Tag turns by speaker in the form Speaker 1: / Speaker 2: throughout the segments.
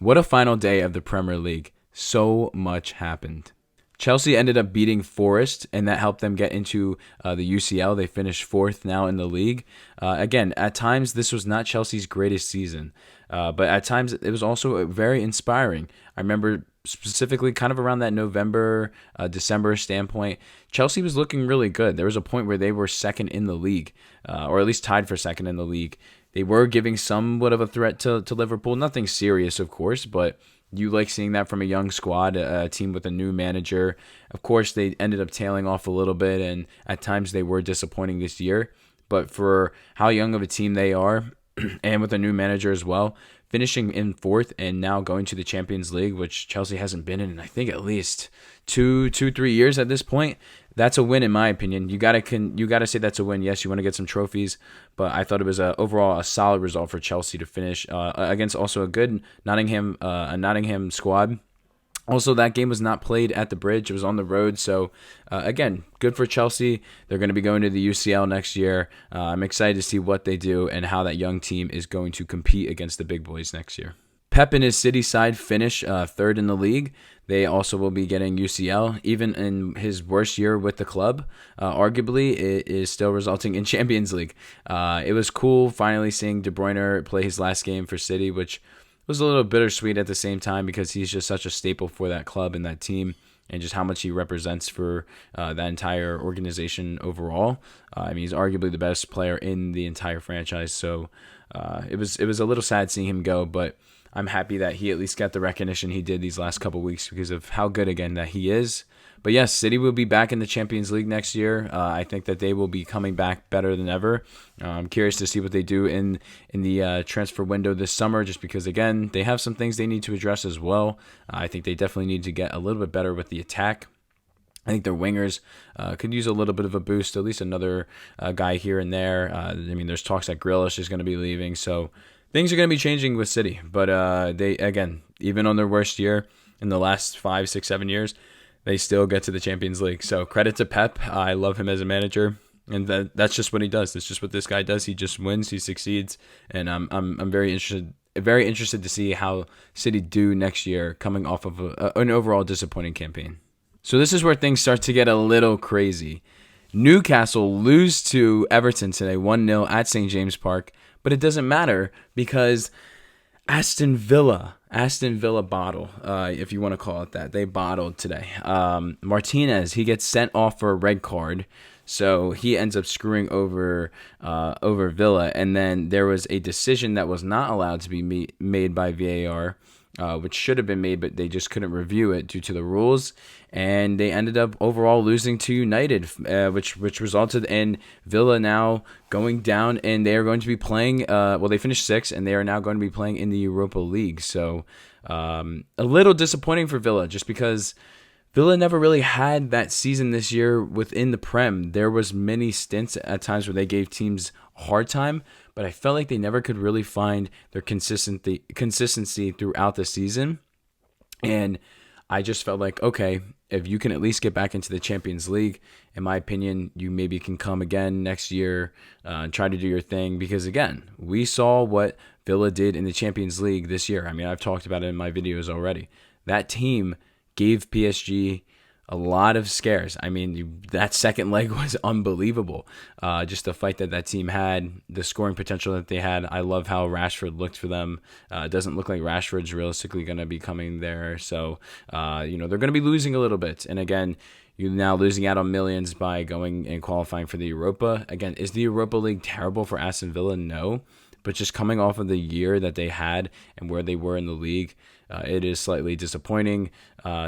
Speaker 1: What a final day of the Premier League. So much happened. Chelsea ended up beating Forest, and that helped them get into the UCL. They finished fourth now in the league. Again, at times, this was not Chelsea's greatest season, but at times, it was also very inspiring. I remember specifically kind of around that November, December standpoint, Chelsea was looking really good. There was a point where they were second in the league, or at least tied for second in the league. They were giving somewhat of a threat to Liverpool. Nothing serious, of course, but you like seeing that from a young squad, a team with a new manager. Of course, they ended up tailing off a little bit, and at times they were disappointing this year. But for how young of a team they are, and with a new manager as well, finishing in fourth and now going to the Champions League, which Chelsea hasn't been in I think at least 3 years at this point. That's a win in my opinion. You gotta say that's a win. Yes, you want to get some trophies, but I thought it was overall a solid result for Chelsea to finish against also a good Nottingham squad. Also, that game was not played at the Bridge. It was on the road. So, again, good for Chelsea. They're going to be going to the UCL next year. I'm excited to see what they do and how that young team is going to compete against the big boys next year. Pep and his City side finish third in the league. They also will be getting UCL. Even in his worst year with the club, arguably, it is still resulting in Champions League. It was cool finally seeing De Bruyne play his last game for City, which was a little bittersweet at the same time because he's just such a staple for that club and that team and just how much he represents for that entire organization overall. I mean, he's arguably the best player in the entire franchise. So it was a little sad seeing him go, but I'm happy that he at least got the recognition he did these last couple weeks because of how good, again, that he is. But yes, City will be back in the Champions League next year. I think that they will be coming back better than ever. I'm curious to see what they do in the transfer window this summer, just because, again, they have some things they need to address as well. I think they definitely need to get a little bit better with the attack. I think their wingers could use a little bit of a boost, at least another guy here and there. I mean, there's talks that Grealish is going to be leaving, so things are going to be changing with City. But they, again, even on their worst year in the last 5, 6, 7 years, they still get to the Champions League. So credit to Pep. I love him as a manager, and that's just what he does. That's just what this guy does. He just wins. He succeeds, and I'm very interested to see how City do next year, coming off of an overall disappointing campaign. So this is where things start to get a little crazy. Newcastle lose to Everton today, 1-0 at St. James Park, but it doesn't matter because Aston Villa bottle, if you want to call it that. They bottled today. Martinez, he gets sent off for a red card, so he ends up screwing over Villa. And then there was a decision that was not allowed to be made by VAR, which should have been made, but they just couldn't review it due to the rules. And they ended up overall losing to United, which resulted in Villa now going down, and they are going to be playing. They finished sixth, and they are now going to be playing in the Europa League. So a little disappointing for Villa, just because Villa never really had that season this year within the Prem. There was many stints at times where they gave teams a hard time, but I felt like they never could really find their consistency throughout the season. And I just felt like, okay, if you can at least get back into the Champions League, in my opinion, you maybe can come again next year and try to do your thing. Because, again, we saw what Villa did in the Champions League this year. I mean, I've talked about it in my videos already. That team gave PSG a lot of scares. I mean, that second leg was unbelievable. Just the fight that team had, the scoring potential that they had. I love how Rashford looked for them. It doesn't look like Rashford's realistically going to be coming there. So, they're going to be losing a little bit. And again, you're now losing out on millions by going and qualifying for the Europa. Again, is the Europa League terrible for Aston Villa? No. But just coming off of the year that they had and where they were in the league, it is slightly disappointing.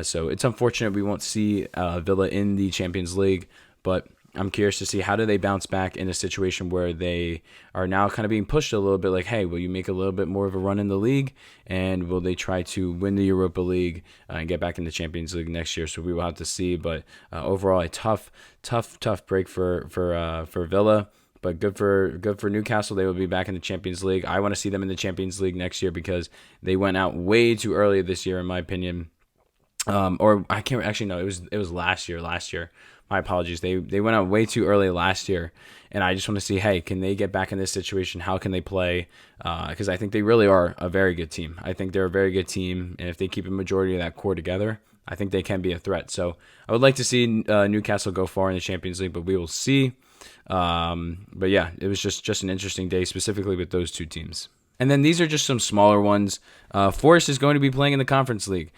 Speaker 1: So it's unfortunate we won't see Villa in the Champions League, but I'm curious to see how do they bounce back in a situation where they are now kind of being pushed a little bit like, hey, will you make a little bit more of a run in the league? And will they try to win the Europa League and get back in the Champions League next year? So we will have to see. But overall, a tough break for Villa. But good for Newcastle. They will be back in the Champions League. I want to see them in the Champions League next year because they went out way too early this year, in my opinion. Or I can't actually no. It was last year. My apologies. They went out way too early last year, and I just want to see, hey, can they get back in this situation? How can they play? Because I think they really are a very good team. I think they're a very good team, and if they keep a majority of that core together, I think they can be a threat. So I would like to see Newcastle go far in the Champions League, but we will see. But yeah, it was just an interesting day, specifically with those two teams. And then these are just some smaller ones. Forest is going to be playing in the Conference League.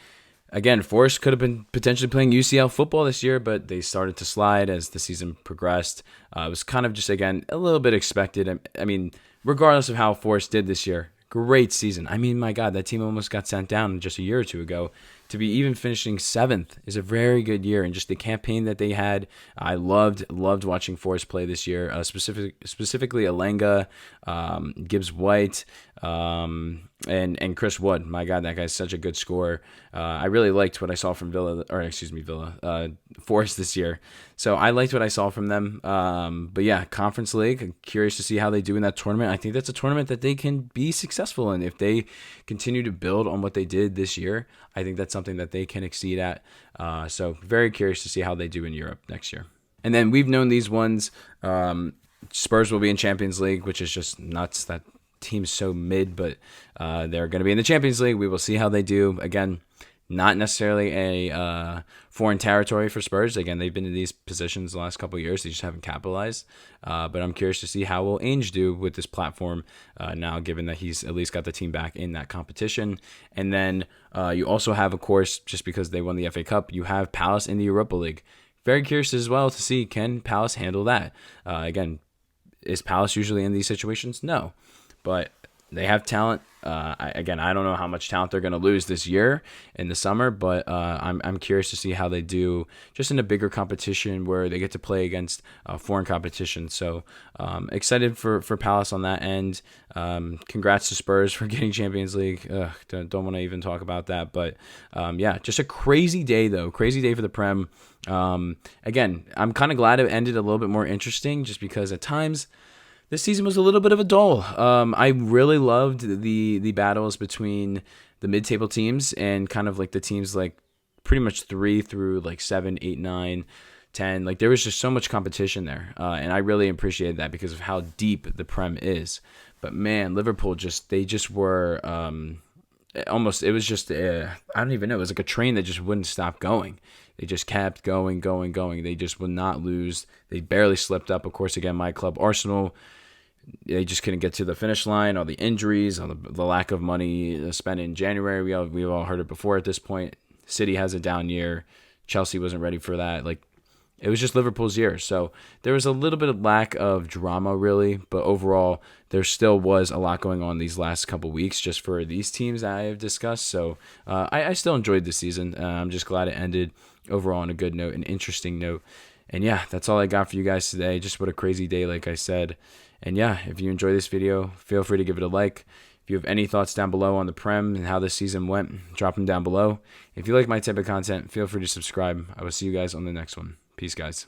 Speaker 1: Again, Forest could have been potentially playing UCL football this year, but they started to slide as the season progressed. It was kind of just, again, a little bit expected. I mean, regardless of how Forest did this year, great season. I mean, my God, that team almost got sent down just a year or two ago. To be even finishing 7th is a very good year, and just the campaign that they had, I loved watching Forest play this year. Specifically, Alenga, Gibbs White, and Chris Wood. My God, that guy's such a good scorer. I really liked what I saw from Forest this year. So I liked what I saw from them. But yeah, Conference League. I'm curious to see how they do in that tournament. I think that's a tournament that they can be successful in if they continue to build on what they did this year. I think that's something that they can exceed at. So very curious to see how they do in Europe next year. And then we've known these ones. Spurs will be in Champions League, which is just nuts. That team's so mid, but they're going to be in the Champions League. We will see how they do. Again, not necessarily a foreign territory for Spurs. Again, they've been in these positions the last couple of years. They just haven't capitalized. But I'm curious to see how will Ainge do with this platform now, given that he's at least got the team back in that competition. And then you also have, of course, just because they won the FA Cup, you have Palace in the Europa League. Very curious as well to see, can Palace handle that? Again, is Palace usually in these situations? No. But they have talent. I don't know how much talent they're going to lose this year in the summer, but I'm curious to see how they do just in a bigger competition where they get to play against foreign competition. So excited for Palace on that end. Congrats to Spurs for getting Champions League. Don't want to even talk about that. But yeah, just a crazy day, though. Crazy day for the Prem. Again, I'm kind of glad it ended a little bit more interesting just because at times this season was a little bit of a dull. I really loved the battles between the mid-table teams and kind of like the teams like pretty much 3 through like 7, 8, 9, 10. Like there was just so much competition there, and I really appreciated that because of how deep the Prem is. But man, Liverpool they were almost. It was just I don't even know. It was like a train that just wouldn't stop going. They just kept going. They just would not lose. They barely slipped up. Of course, again, my club Arsenal. They just couldn't get to the finish line. All the injuries, all the lack of money spent in January. We've all heard it before at this point. City has a down year. Chelsea wasn't ready for that. Like it was just Liverpool's year. So there was a little bit of lack of drama, really. But overall, there still was a lot going on these last couple weeks just for these teams that I have discussed. So I still enjoyed the season. I'm just glad it ended overall on a good note, an interesting note. And yeah, that's all I got for you guys today. Just what a crazy day, like I said. And yeah, if you enjoy this video, feel free to give it a like. If you have any thoughts down below on the Prem and how this season went, drop them down below. If you like my type of content, feel free to subscribe. I will see you guys on the next one. Peace, guys.